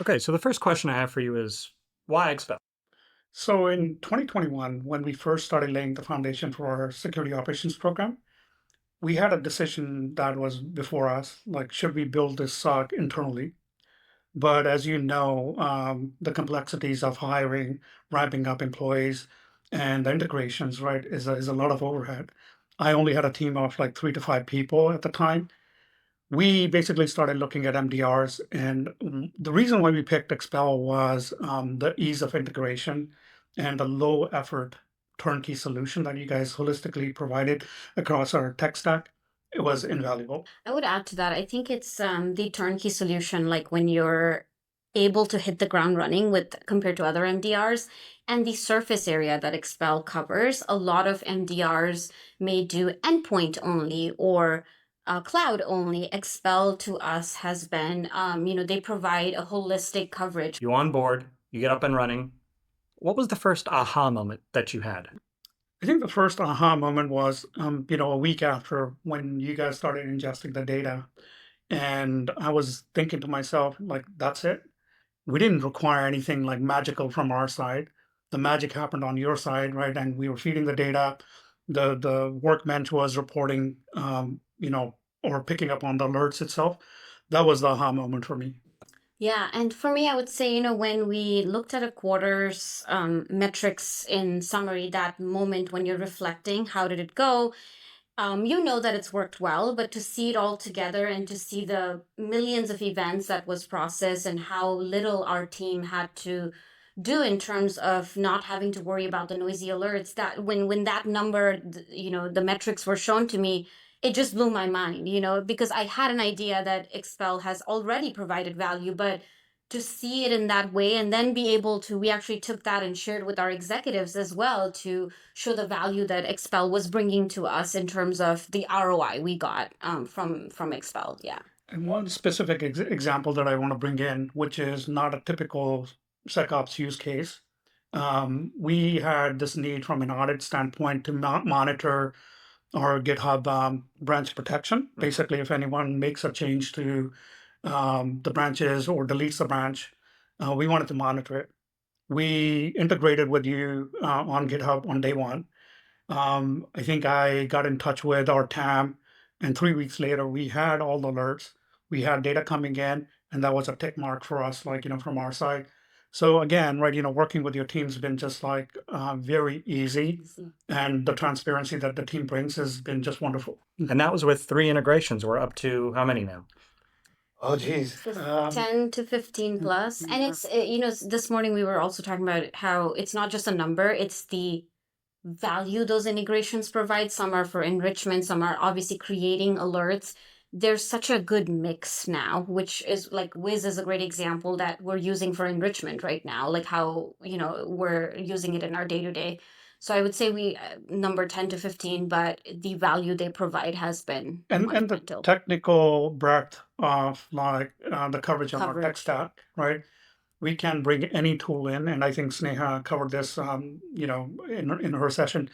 Okay, so the first question I have for you is why Expel? So in 2021, when we first started laying the foundation for our security operations program, we had a decision that was before us, like, should we build this SOC internally? But as you know, the complexities of hiring, ramping up employees, and the integrations, right, is a lot of overhead. I only had a team of like 3 to 5 people at the time. We basically started looking at MDRs, and the reason why we picked Expel was the ease of integration and the low effort turnkey solution that you guys holistically provided across our tech stack. It was invaluable. I would add to that. I think it's the turnkey solution, like when you're able to hit the ground running with compared to other MDRs and the surface area that Expel covers. A lot of MDRs may do endpoint only or cloud only. Expel to us has been, they provide a holistic coverage. You onboard, you get up and running. What was the first aha moment that you had? I think the first aha moment was, a week after when you guys started ingesting the data, and I was thinking to myself, like, that's it. We didn't require anything like magical from our side. The magic happened on your side, right? And we were feeding the data. The workbench was reporting, or picking up on the alerts itself. That was the aha moment for me. Yeah, and for me, I would say, when we looked at a quarter's metrics in summary, that moment when you're reflecting, how did it go? You know that it's worked well, but to see it all together and to see the millions of events that was processed and how little our team had to do in terms of not having to worry about the noisy alerts, that when that number, the metrics were shown to me, it just blew my mind, because I had an idea that Expel has already provided value, but to see it in that way and then be able to, we actually took that and shared with our executives as well to show the value that Expel was bringing to us in terms of the ROI we got from Expel. Yeah. And one specific example that I want to bring in, which is not a typical SecOps use case. We had this need from an audit standpoint to monitor our GitHub branch protection. Basically, if anyone makes a change to the branches or deletes the branch, we wanted to monitor it. We integrated with you on GitHub on day one. I think I got in touch with our TAM, and 3 weeks later, we had all the alerts. We had data coming in, and that was a tick mark for us, like, from our side. So again, right, working with your team's been just like very easy, and the transparency that the team brings has been just wonderful. And that was with 3 integrations. We're up to how many now? Oh, geez. 10 to 15 plus. And it's, this morning we were also talking about how it's not just a number, it's the value those integrations provide. Some are for enrichment, some are obviously creating alerts. There's such a good mix now, which is like Wiz is a great example that we're using for enrichment right now, like how, we're using it in our day to day. So I would say we number 10 to 15, but the value they provide has been and the monumental. technical breadth of like the coverage on our tech Coverage. stack, right? We can bring any tool in, and I think Sneha covered this, in her session.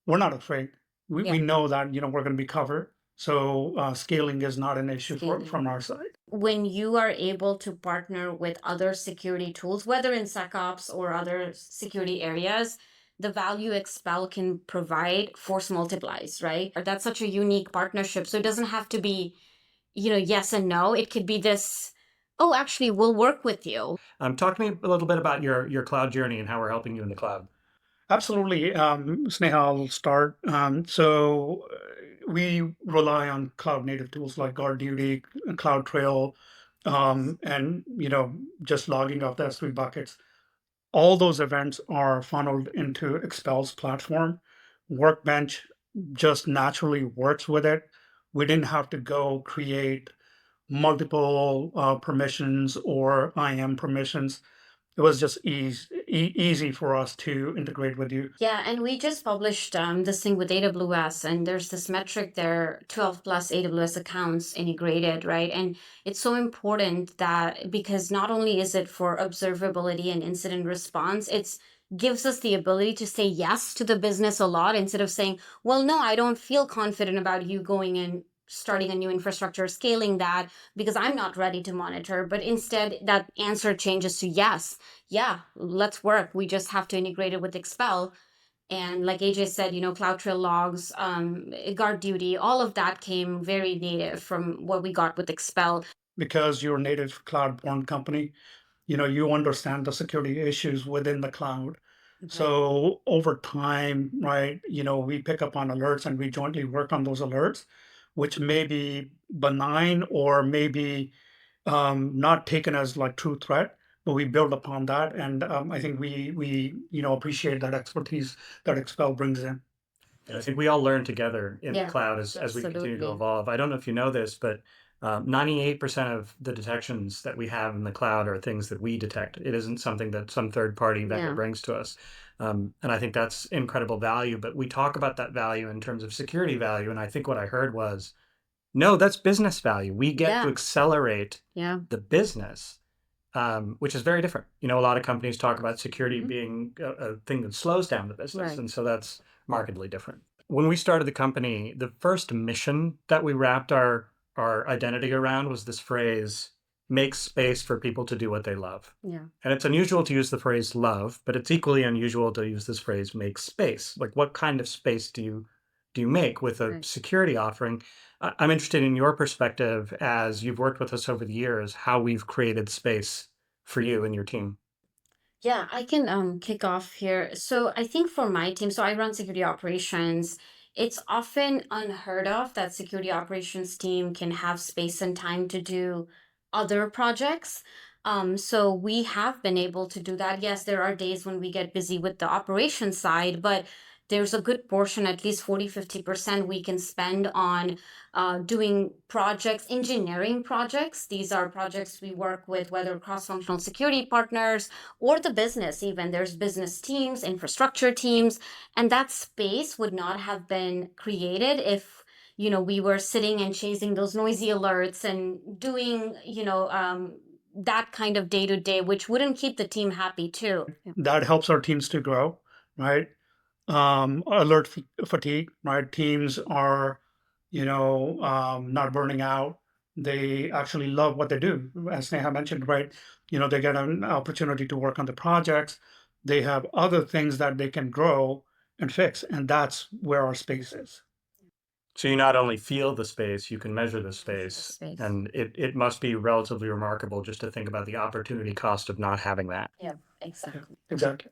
We're not afraid. We Yeah. we know that we're going to be covered, so scaling is not an issue Scaling. from our side. When you are able to partner with other security tools, whether in SecOps or other security areas, the value Expel can provide force multiplies, right? Or that's such a unique partnership. So it doesn't have to be, yes and no. It could be this, oh, actually, we'll work with you. Talk to me a little bit about your cloud journey and how we're helping you in the cloud. Absolutely, Sneha, I'll start. We rely on cloud native tools like GuardDuty, CloudTrail, and just logging off the S3 buckets. All those events are funneled into Expel's platform. Workbench just naturally works with it. We didn't have to go create multiple permissions or IAM permissions. It was just easy for us to integrate with you. Yeah, and we just published this thing with AWS, and there's this metric there, 12 plus AWS accounts integrated, right? And it's so important that because not only is it for observability and incident response, it's gives us the ability to say yes to the business a lot instead of saying, well, no, I don't feel confident about you going in starting a new infrastructure, scaling that because I'm not ready to monitor. But instead, that answer changes to yes, yeah, let's work. We just have to integrate it with Expel. And like AJ said, CloudTrail logs, guard duty, all of that came very native from what we got with Expel. Because you're a native cloud-born company, you understand the security issues within the cloud. Right. So over time, right, we pick up on alerts and we jointly work on those alerts, which may be benign or maybe not taken as like true threat, but we build upon that. And I think we appreciate that expertise that Expel brings in. And I think we all learn together in the Yeah, cloud as we continue to absolutely. evolve. I don't know if you know this, but 98% of the detections that we have in the cloud are things that we detect. It isn't something that some third party vendor Yeah. brings to us. And I think that's incredible value. But we talk about that value in terms of security value. And I think what I heard was, no, that's business value. We get to Yeah. accelerate Yeah. the business, which is very different. A lot of companies talk about security Mhm. being a thing that slows down the business. Right. And so that's markedly different. When we started the company, the first mission that we wrapped our identity around was this phrase, make space for people to do what they love. Yeah. And it's unusual to use the phrase love, but it's equally unusual to use this phrase, make space. Like, what kind of space do you make with a Right. security offering? I'm interested in your perspective as you've worked with us over the years, how we've created space for you and your team. Yeah, I can kick off here. So I think for my team, so I run security operations. It's often unheard of that security operations team can have space and time to do other projects. So we have been able to do that. Yes, there are days when we get busy with the operations side, but there's a good portion, at least 40-50% we can spend on doing projects, engineering projects. These are projects we work with, whether cross-functional security partners or the business. Even there's business teams, infrastructure teams, and that space would not have been created if we were sitting and chasing those noisy alerts and doing that kind of day to day, which wouldn't keep the team happy too. Yeah. That helps our teams to grow, right? Alert fatigue, right? Teams are, not burning out. They actually love what they do. As Sneha mentioned, right? They get an opportunity to work on the projects. They have other things that they can grow and fix. And that's where our space is. So you not only feel the space, you can measure the Measure the space. space. And it must be relatively remarkable just to think about the opportunity cost of not having that. Yeah, exactly. Exactly.